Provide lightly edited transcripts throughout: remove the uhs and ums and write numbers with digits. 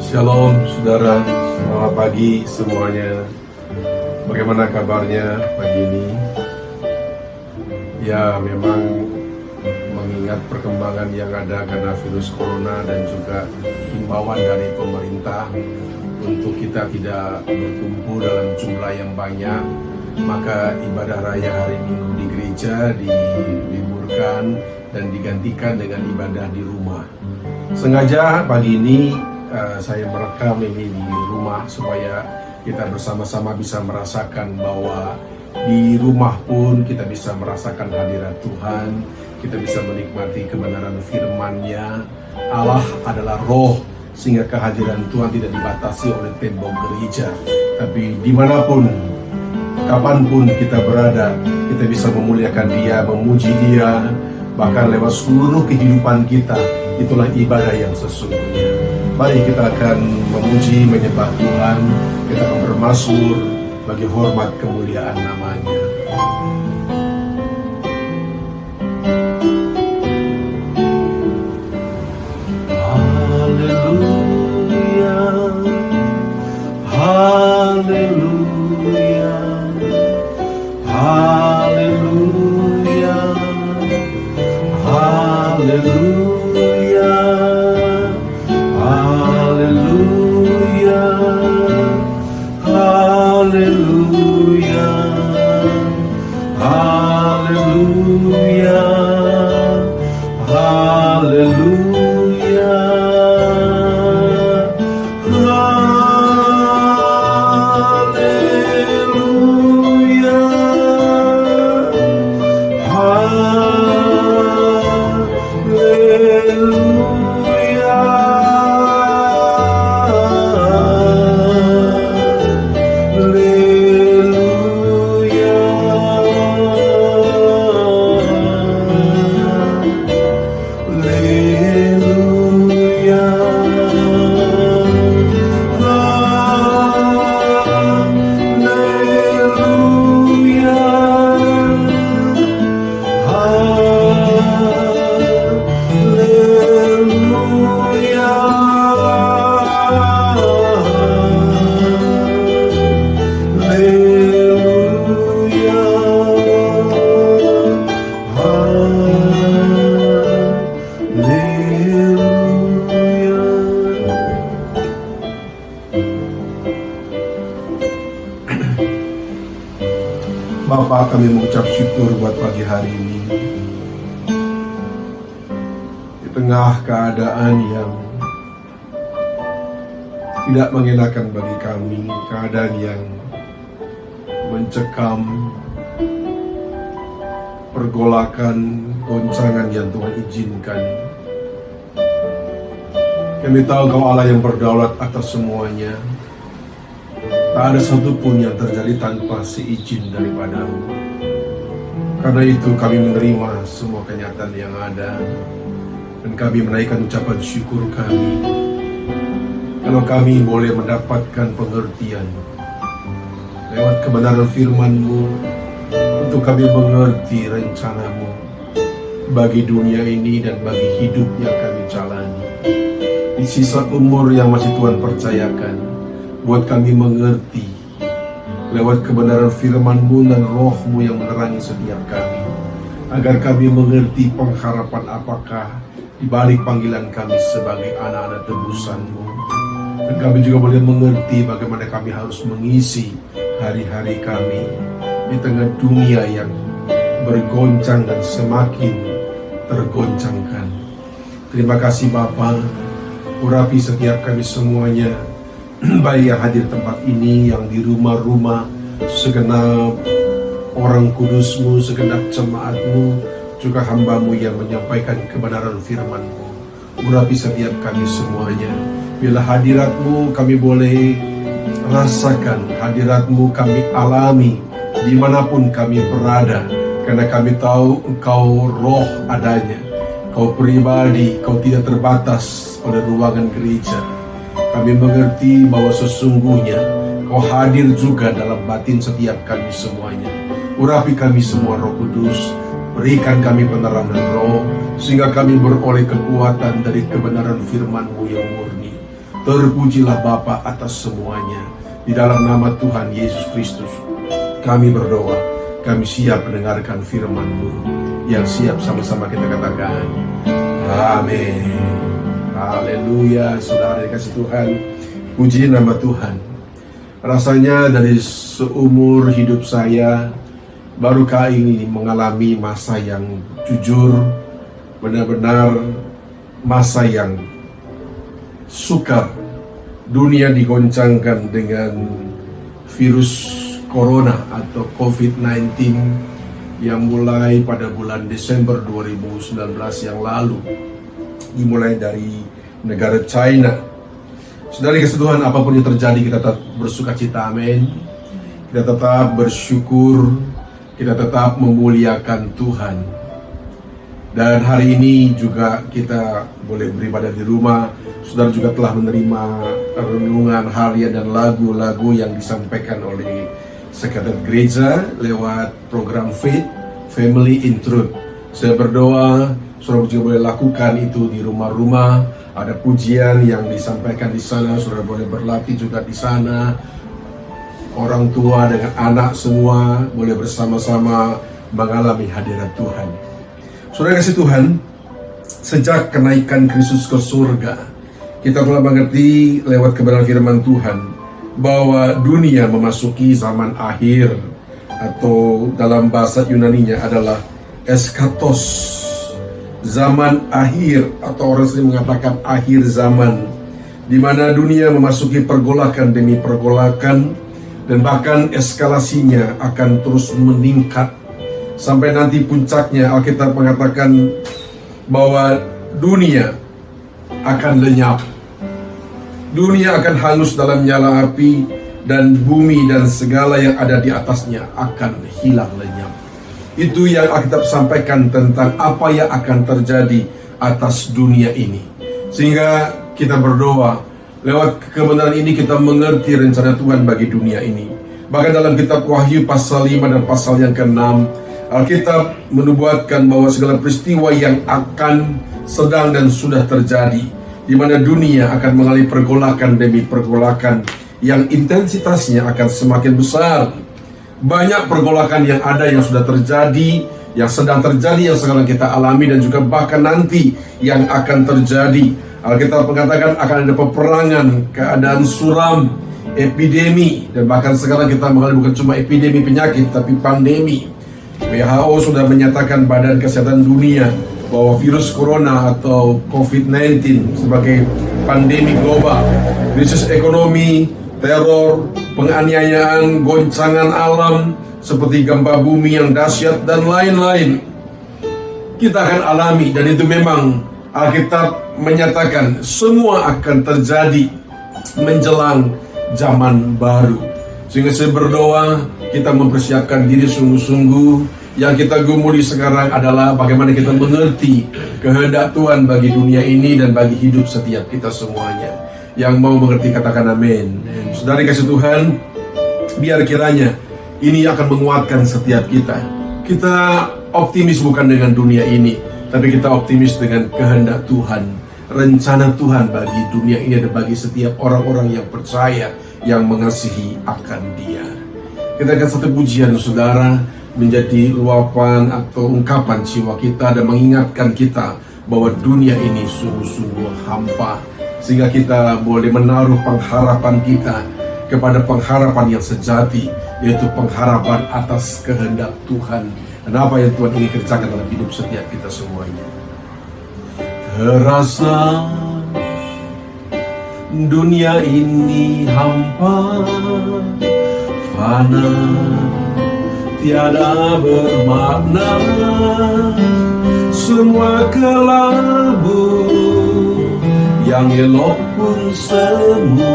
Shalom saudara, selamat pagi semuanya. Bagaimana kabarnya pagi ini? Ya, memang mengingat perkembangan yang ada karena virus corona dan juga himbauan dari pemerintah untuk kita tidak berkumpul dalam jumlah yang banyak, maka ibadah raya hari Minggu di gereja diliburkan dan digantikan dengan ibadah di rumah. Sengaja pagi ini saya merekam ini di rumah supaya kita bersama-sama bisa merasakan bahwa di rumah pun kita bisa merasakan hadirat Tuhan, kita bisa menikmati kebenaran firman-Nya. Allah adalah roh, sehingga kehadiran Tuhan tidak dibatasi oleh tembok gereja, tapi dimanapun, kapanpun kita berada, kita bisa memuliakan Dia, memuji Dia, bahkan lewat seluruh kehidupan kita. Itulah ibadah yang sesungguhnya. Mari kita akan memuji, menyembah Tuhan. Kita akan bermazmur bagi hormat kemuliaan nama-Nya. Haleluya, haleluya, haleluya, haleluya. Bapa, kami mengucap syukur buat pagi hari ini. Di tengah keadaan yang tidak mengenakan bagi kami, keadaan yang mencekam, pergolakan, goncangan yang Tuhan izinkan. Kami tahu Kau Allah yang berdaulat atas semuanya. Tak ada satupun yang terjadi tanpa seizin daripada-Mu. Karena itu kami menerima semua kenyataan yang ada, dan kami menaikkan ucapan syukur kami kalau kami boleh mendapatkan pengertian lewat kebenaran firman-Mu, untuk kami mengerti rencana-Mu bagi dunia ini dan bagi hidup yang kami jalani di sisa umur yang masih Tuhan percayakan. Buat kami mengerti lewat kebenaran firman-Mu dan Roh-Mu yang menerangi setiap kami, agar kami mengerti pengharapan apakah di balik panggilan kami sebagai anak-anak tebusan-Mu. Dan kami juga boleh mengerti bagaimana kami harus mengisi hari-hari kami di tengah dunia yang bergoncang dan semakin tergoncangkan. Terima kasih Bapa, urapi setiap kami semuanya, baik yang hadir tempat ini, yang di rumah-rumah, segenap orang kudus-Mu, segenap jemaat-Mu, juga hamba-Mu yang menyampaikan kebenaran firman-Mu. Urapi setiap kami semuanya. Bila hadirat-Mu kami boleh rasakan, hadirat-Mu kami alami dimanapun kami berada, karena kami tahu Engkau roh adanya, Kau pribadi, Kau tidak terbatas oleh ruangan gereja. Kami mengerti bahwa sesungguhnya Kau hadir juga dalam batin setiap kami semuanya. Urapi kami semua Roh Kudus, berikan kami penerangan roh, sehingga kami beroleh kekuatan dari kebenaran firman-Mu yang murni. Terpujilah Bapa atas semuanya. Di dalam nama Tuhan Yesus Kristus kami berdoa. Kami siap mendengarkan firman-Mu. Yang siap sama-sama kita katakan amin. Haleluya. Saudara dikasih Tuhan, puji nama Tuhan. Rasanya dari seumur hidup saya baru kali ini mengalami masa yang jujur, benar-benar masa yang sukar. Dunia digoncangkan dengan virus corona atau COVID-19 yang mulai pada bulan Desember 2019 yang lalu, dimulai dari negara China. Saudara dikasih Tuhan, apapun yang terjadi kita tetap bersuka cita, amin. Kita tetap bersyukur, kita tetap memuliakan Tuhan. Dan hari ini juga kita boleh beribadah di rumah. Saudara juga telah menerima renungan harian dan lagu-lagu yang disampaikan oleh Sekretariat Gereja lewat program Faith Family in Truth. Saya berdoa saudara juga boleh lakukan itu di rumah-rumah. Ada pujian yang disampaikan di sana, saudara boleh berlatih juga di sana. Orang tua dengan anak semua boleh bersama-sama mengalami hadirat Tuhan. Saudara kasih Tuhan, sejak kenaikan Kristus ke surga, kita telah mengerti lewat kebenaran firman Tuhan bahwa dunia memasuki zaman akhir, atau dalam bahasa Yunaninya adalah eskatos, zaman akhir, atau orang sering mengatakan akhir zaman, di mana dunia memasuki pergolakan demi pergolakan, dan bahkan eskalasinya akan terus meningkat sampai nanti puncaknya. Alkitab mengatakan bahwa dunia akan lenyap. Dunia akan hangus dalam nyala api, dan bumi dan segala yang ada di atasnya akan hilang lenyap. Itu yang Alkitab sampaikan tentang apa yang akan terjadi atas dunia ini. Sehingga kita berdoa, lewat kebenaran ini kita mengerti rencana Tuhan bagi dunia ini. Bahkan dalam kitab Wahyu pasal 5 dan pasal yang ke-6, Alkitab menubuatkan bahwa segala peristiwa yang akan sedang dan sudah terjadi, di mana dunia akan mengalami pergolakan demi pergolakan yang intensitasnya akan semakin besar. Banyak pergolakan yang ada yang sudah terjadi, yang sedang terjadi, yang sekarang kita alami, dan juga bahkan nanti yang akan terjadi. Alkitab mengatakan akan ada peperangan, keadaan suram, epidemi, dan bahkan sekarang kita mengalami bukan cuma epidemi penyakit, tapi pandemi. WHO sudah menyatakan, Badan Kesehatan Dunia, bahwa virus corona atau COVID-19 sebagai pandemi global, krisis ekonomi, teror, penganiayaan, goncangan alam seperti gempa bumi yang dahsyat dan lain-lain kita akan alami. Dan itu memang Alkitab menyatakan semua akan terjadi menjelang zaman baru. Sehingga saya berdoa kita mempersiapkan diri sungguh-sungguh. Yang kita gumuli sekarang adalah bagaimana kita mengerti kehendak Tuhan bagi dunia ini dan bagi hidup setiap kita semuanya. Yang mau mengerti katakan amin. Saudara kasih Tuhan, biar kiranya ini akan menguatkan setiap kita. Kita optimis bukan dengan dunia ini, tapi kita optimis dengan kehendak Tuhan, rencana Tuhan bagi dunia ini dan bagi setiap orang-orang yang percaya, yang mengasihi akan Dia. Kita akan satu pujian, saudara, menjadi luapan atau ungkapan jiwa kita dan mengingatkan kita bahwa dunia ini sungguh-sungguh hampa, sehingga kita boleh menaruh pengharapan kita kepada pengharapan yang sejati, yaitu pengharapan atas kehendak Tuhan dan apa yang Tuhan ingin kerjakan dalam hidup setiap kita semuanya. Terasa dunia ini hampa, fana, tiada bermakna, semua kelabu, yang elok pun semu.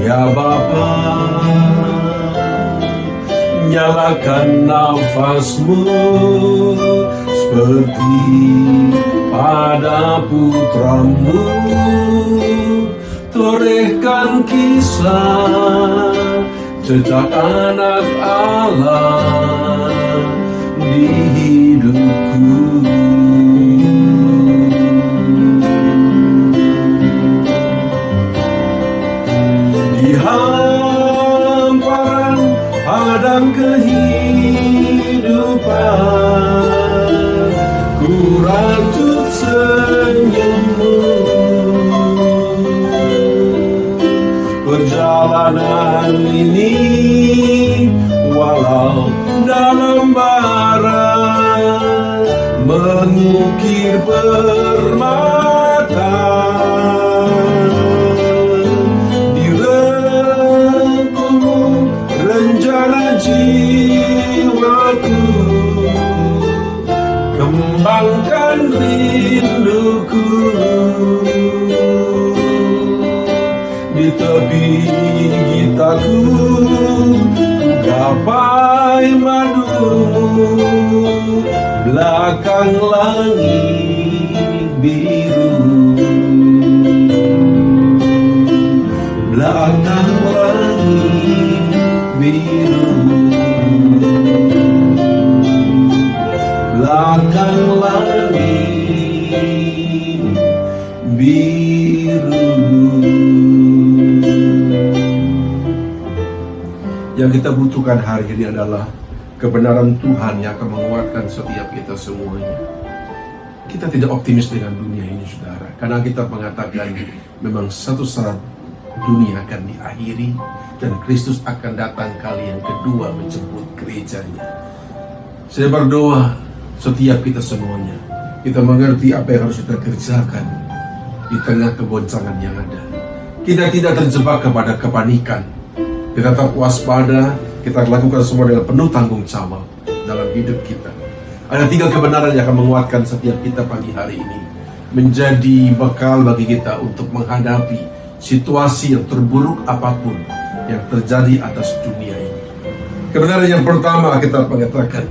Ya Bapa, nyalakan nafasmu seperti pada putramu, torehkan kisah jejak anak Allah di hidupku. belakang langit biru, belakang langit biru, belakang langit biru. Yang kita butuhkan hari ini adalah kebenaran Tuhan yang akan menguatkan setiap kita semuanya. Kita tidak optimis dengan dunia ini, saudara, karena kita mengatakan memang satu saat dunia akan diakhiri dan Kristus akan datang kali yang kedua menjemput gerejanya. Saya berdoa setiap kita semuanya, kita mengerti apa yang harus kita kerjakan di tengah keboncangan yang ada. Kita tidak terjebak kepada kepanikan. Kita tetap waspada, kita lakukan semua dengan penuh tanggung jawab dalam hidup kita. Ada 3 kebenaran yang akan menguatkan setiap kita pagi hari ini, menjadi bekal bagi kita untuk menghadapi situasi yang terburuk apapun yang terjadi atas dunia ini. Kebenaran yang pertama, kita mengatakan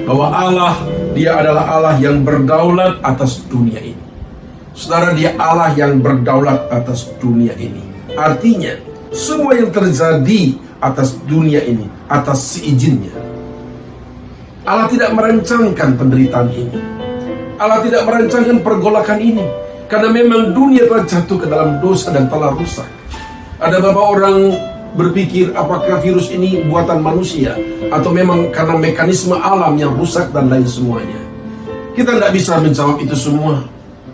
bahwa Allah, Dia adalah Allah yang berdaulat atas dunia ini. Saudara, Dia Allah yang berdaulat atas dunia ini. Artinya semua yang terjadi atas dunia ini atas seizinnya. Allah tidak merancangkan penderitaan ini. Allah tidak merancangkan pergolakan ini, karena memang dunia telah jatuh ke dalam dosa dan telah rusak. Ada beberapa orang berpikir apakah virus ini buatan manusia atau memang karena mekanisme alam yang rusak dan lain semuanya. Kita tidak bisa menjawab itu semua,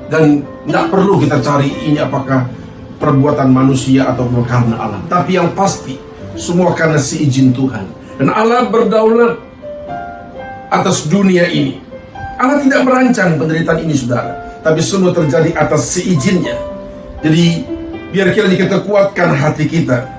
dan tidak perlu kita cari ini apakah perbuatan manusia atau karena alam. Tapi yang pasti semua karena seizin Tuhan. Dan Allah berdaulat atas dunia ini. Allah tidak merancang penderitaan ini, saudara, tapi semua terjadi atas seizinnya. Jadi biar kiranya kita kuatkan hati kita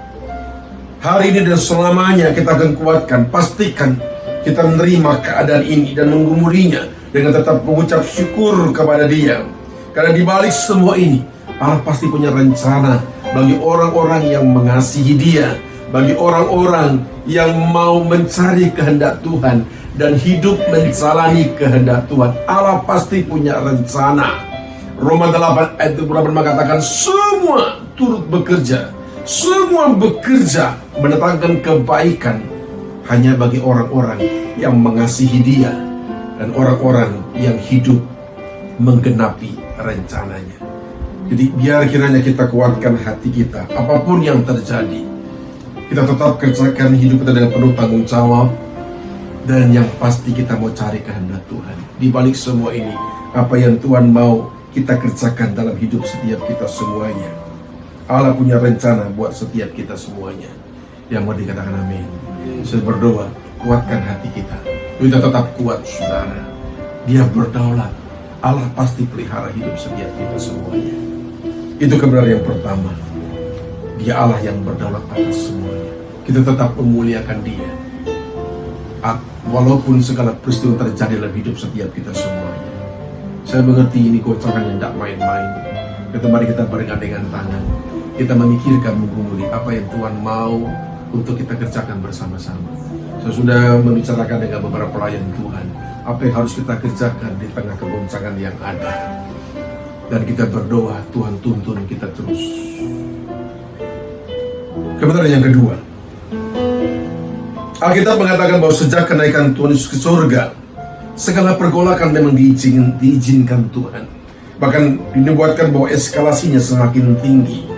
hari ini dan selamanya. Kita akan kuatkan, pastikan kita menerima keadaan ini dan menggumurinya dengan tetap mengucap syukur kepada Dia. Karena di balik semua ini Allah pasti punya rencana bagi orang-orang yang mengasihi Dia, bagi orang-orang yang mau mencari kehendak Tuhan dan hidup menjalani kehendak Tuhan. Allah pasti punya rencana. Roma 8 ayat 28 mengatakan semua turut bekerja, semua bekerja mendatangkan kebaikan hanya bagi orang-orang yang mengasihi Dia dan orang-orang yang hidup menggenapi rencananya. Jadi biar kiranya kita kuatkan hati kita, apapun yang terjadi, kita tetap kerjakan hidup kita dengan penuh tanggung jawab, dan yang pasti kita mau cari kehendak Tuhan. Di balik semua ini, apa yang Tuhan mau kita kerjakan dalam hidup setiap kita semuanya. Allah punya rencana buat setiap kita semuanya. Yang mau dikatakan amin. Saya berdoa, kuatkan hati kita. Kita tetap kuat, saudara. Dia berdaulat. Allah pasti pelihara hidup setiap kita semuanya. Itu kebenaran yang pertama. Dia Allah yang berdaulat atas semuanya. Kita tetap memuliakan Dia, walaupun segala peristiwa terjadi dalam hidup setiap kita semuanya. Saya mengerti ini gocangan yang tidak main-main. Mari kita bergandengan tangan, kita memikirkan, menggumuli apa yang Tuhan mau untuk kita kerjakan bersama-sama. Saya sudah membicarakan dengan beberapa pelayan Tuhan apa yang harus kita kerjakan di tengah kegoncangan yang ada. Dan kita berdoa, Tuhan tuntun kita terus. Kebenaran yang kedua, Alkitab mengatakan bahwa sejak kenaikan Tuhan Yesus ke surga, segala pergolakan memang diizinkan Tuhan. Bahkan dinubuatkan bahwa eskalasinya semakin tinggi.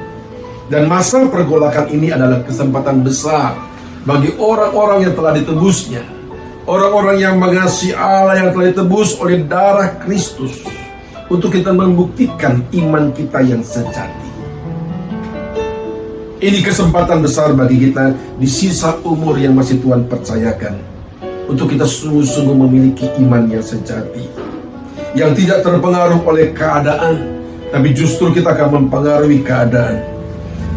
Dan masa pergolakan ini adalah kesempatan besar bagi orang-orang yang telah ditebusnya, orang-orang yang mengasihi Allah yang telah ditebus oleh darah Kristus, untuk kita membuktikan iman kita yang sejati. Ini kesempatan besar bagi kita di sisa umur yang masih Tuhan percayakan, untuk kita sungguh-sungguh memiliki iman yang sejati, yang tidak terpengaruh oleh keadaan, tapi justru kita akan mempengaruhi keadaan.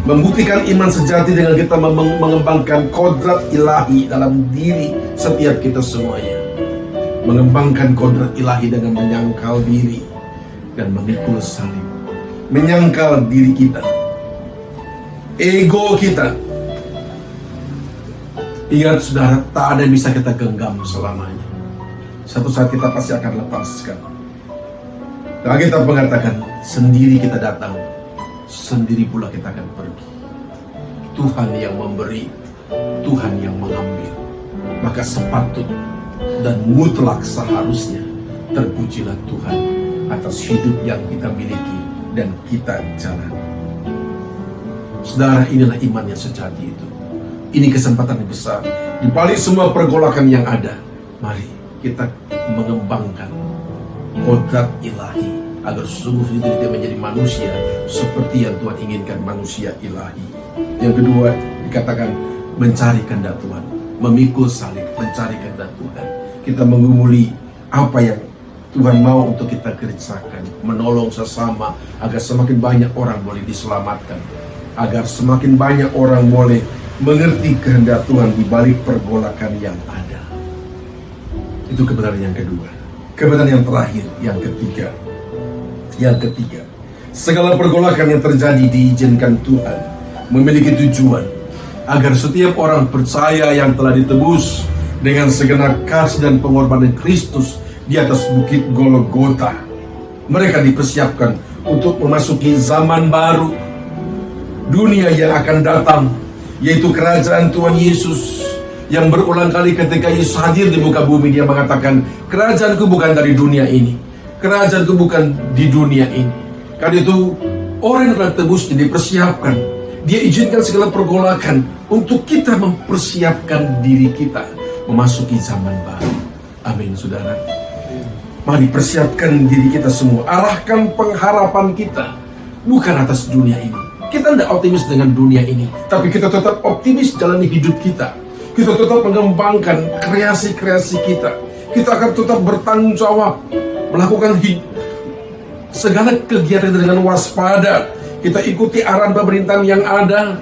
Membuktikan iman sejati dengan kita mengembangkan kodrat ilahi dalam diri setiap kita semuanya. Mengembangkan kodrat ilahi dengan menyangkal diri dan memikul salib, menyangkal diri kita, ego kita. Ingat, saudara, tak ada yang bisa kita genggam selamanya. Suatu saat kita pasti akan lepaskan. Alkitab mengatakan, sendiri kita datang, sendiri pula kita akan pergi. Tuhan yang memberi, Tuhan yang mengambil. Maka sepatut dan mutlak seharusnya terpujilah Tuhan atas hidup yang kita miliki dan kita jalani. Saudara, inilah iman yang sejati itu. Ini kesempatan yang besar. Di balik semua pergolakan yang ada, mari kita mengembangkan kodrat ilahi agar sungguh itu kita menjadi manusia seperti yang Tuhan inginkan, manusia ilahi. Yang kedua dikatakan mencari kehendak Tuhan, memikul salib, mencari kehendak Tuhan. Kita mengumuli apa yang Tuhan mau untuk kita kerjakan, menolong sesama agar semakin banyak orang boleh diselamatkan, agar semakin banyak orang boleh mengerti kehendak Tuhan di balik pergolakan yang ada. Itu kebenaran yang kedua. Kebenaran yang terakhir, yang ketiga. Yang ketiga, segala pergolakan yang terjadi diizinkan Tuhan memiliki tujuan agar setiap orang percaya yang telah ditebus dengan segenap kasih dan pengorbanan Kristus di atas bukit Golgota. Mereka dipersiapkan untuk memasuki zaman baru, dunia yang akan datang, yaitu kerajaan Tuhan Yesus. Yang berulang kali ketika Yesus hadir di muka bumi, dia mengatakan, kerajaanku bukan dari dunia ini, kerajaanku bukan di dunia ini. Karena itu orang yang telah tebus dipersiapkan. Dia izinkan segala pergolakan untuk kita mempersiapkan diri kita memasuki zaman baru. Amin, saudara. Mari persiapkan diri kita semua. Arahkan pengharapan kita bukan atas dunia ini. Kita tidak optimis dengan dunia ini, tapi kita tetap optimis jalani hidup kita. Kita tetap mengembangkan kreasi-kreasi kita. Kita akan tetap bertanggung jawab, melakukan segala kegiatan dengan waspada. Kita ikuti arahan pemerintahan yang ada,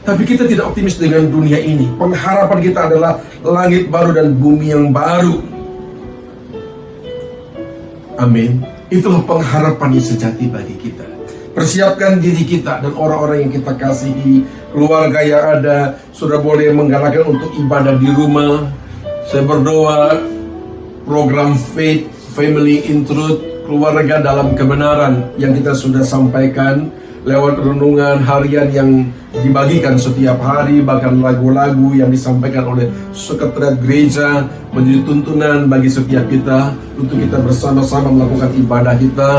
tapi kita tidak optimis dengan dunia ini. Pengharapan kita adalah langit baru dan bumi yang baru. Amin. Itulah pengharapan yang sejati bagi kita. Persiapkan diri kita dan orang-orang yang kita kasihi, keluarga yang ada, sudah boleh menggalakkan untuk ibadah di rumah. Saya berdoa program Faith Family in Truth, keluarga dalam kebenaran yang kita sudah sampaikan lewat renungan harian yang dibagikan setiap hari, bahkan lagu-lagu yang disampaikan oleh sekretariat gereja menjadi tuntunan bagi setiap kita untuk kita bersama-sama melakukan ibadah kita.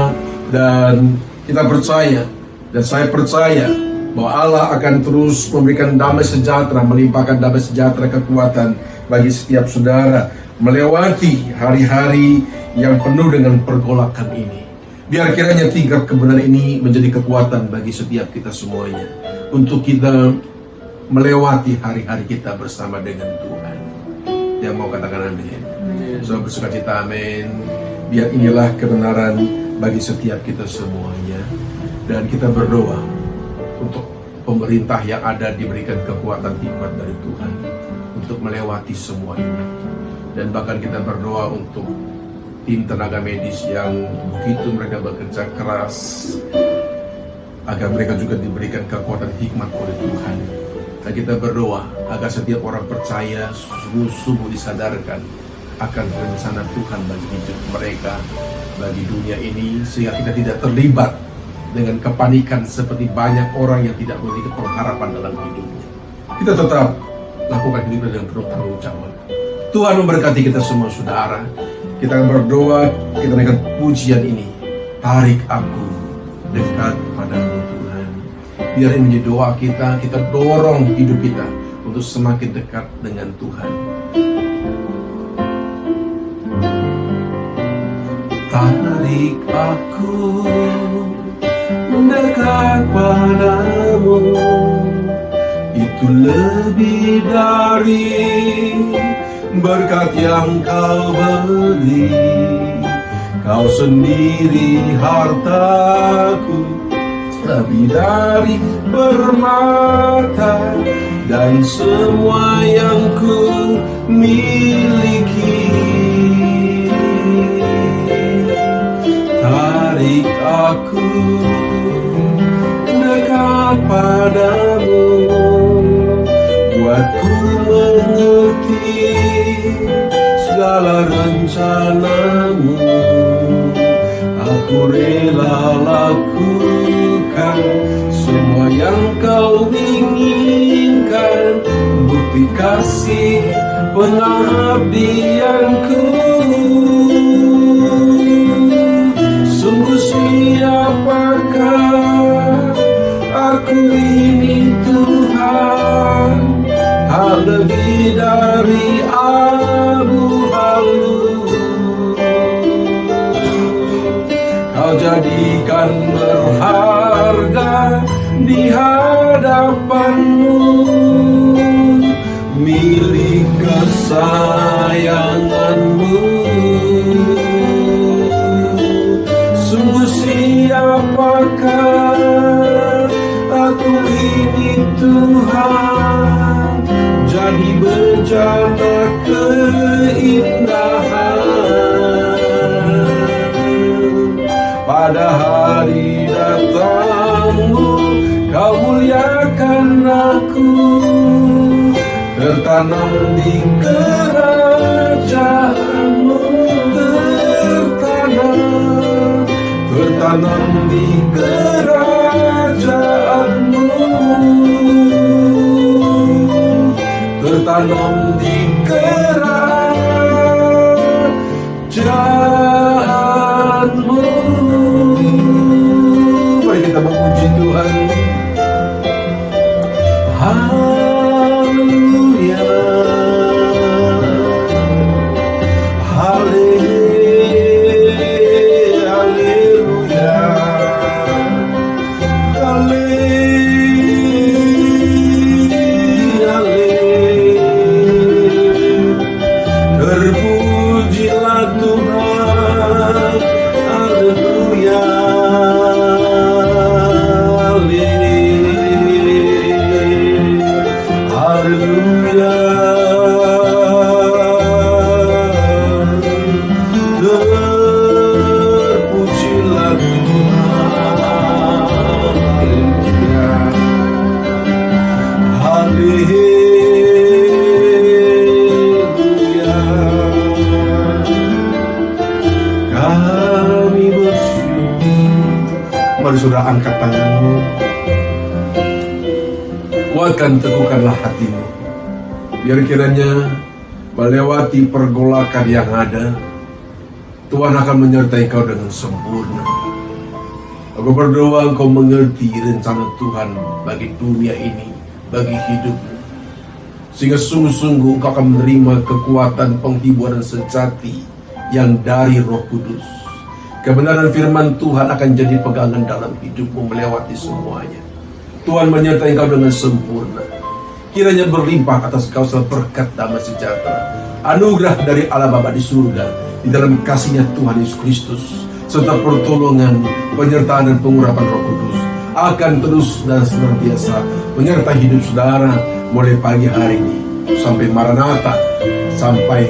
Dan kita percaya, dan saya percaya bahwa Allah akan terus memberikan damai sejahtera, melimpahkan damai sejahtera, kekuatan bagi setiap saudara melewati hari-hari yang penuh dengan pergolakan ini. Biar kiranya tiga kebenaran ini menjadi kekuatan bagi setiap kita semuanya, untuk kita melewati hari-hari kita bersama dengan Tuhan. Yang mau katakan amin? Saya bersuka cita, amin. Biar inilah kebenaran bagi setiap kita semuanya. Dan kita berdoa untuk pemerintah yang ada diberikan kekuatan hikmat dari Tuhan untuk melewati semua ini. Dan bahkan kita berdoa untuk tim tenaga medis yang begitu mereka bekerja keras, agar mereka juga diberikan kekuatan hikmat oleh Tuhan. Dan kita berdoa agar setiap orang percaya sungguh-sungguh disadarkan akan rencana Tuhan bagi hidup mereka, bagi dunia ini, sehingga kita tidak terlibat dengan kepanikan seperti banyak orang yang tidak memiliki pengharapan dalam hidupnya. Kita tetap lakukan hidup dengan penuh tanggung jawab. Tuhan memberkati kita semua, saudara. Kita akan berdoa, kita naikkan pujian ini. Tarik aku dekat padamu, Tuhan. Biar ini menjadi doa kita, kita dorong hidup kita untuk semakin dekat dengan Tuhan. Tarik aku dekat padamu, itu lebih dari berkat yang kau beri. Kau sendiri hartaku, lebih dari permata dan semua yang ku miliki. Tarik aku dekat padamu, buatku mengerti segala rencanamu. Aku rela lakukan semua yang kau inginkan, bukti kasih pengabdianku. Sungguh siapakah aku ini Tuhan, tak lebih dari abu halus. Kau jadikan berharga di hadapanmu, milik kesayanganmu. Sungguh siapakah aku ini Tuhan, jadi bejana keindahan. Pada hari datangmu kau muliakan aku, tertanam di kerajaanmu, tertanam di kerajaanmu, tertanam di kerajaanmu. Mari kita memuji Tuhan. Haleluya, haleluya, haleluya. Terpujilah Tuhan, haleluya. Haleluya, terpujilah Tuhan, haleluya. Kami bersyukur. Mari saudara angkat tanganmu, kuatkan, teguhkanlah hatimu. Biar kiranya melewati pergolakan yang ada, Tuhan akan menyertai kau dengan sempurna. Aku berdoa engkau mengerti rencana Tuhan bagi dunia ini, bagi hidupmu, sehingga sungguh-sungguh engkau akan menerima kekuatan penghiburan sejati yang dari Roh Kudus. Kebenaran firman Tuhan akan jadi pegangan dalam hidupmu melewati semuanya. Tuhan menyertai kau dengan sempurna. Kiranya berlimpah atas kau segala berkat damai sejahtera, anugerah dari Allah Bapa di surga, di dalam kasihnya Tuhan Yesus Kristus, serta pertolongan, penyertaan dan pengurapan Roh Kudus akan terus dan senantiasa menyertai hidup saudara mulai pagi hari ini sampai Maranatha, sampai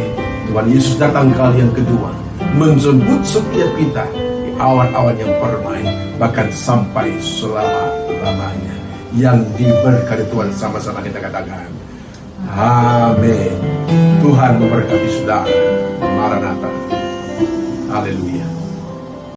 Tuhan Yesus datang kali yang kedua, menjemput setiap kita di awan-awan yang permai, bahkan sampai selama-lamanya. Yang diberkati Tuhan, sama-sama kita katakan amin. Tuhan memberkati saudara. Maranatha. Haleluya.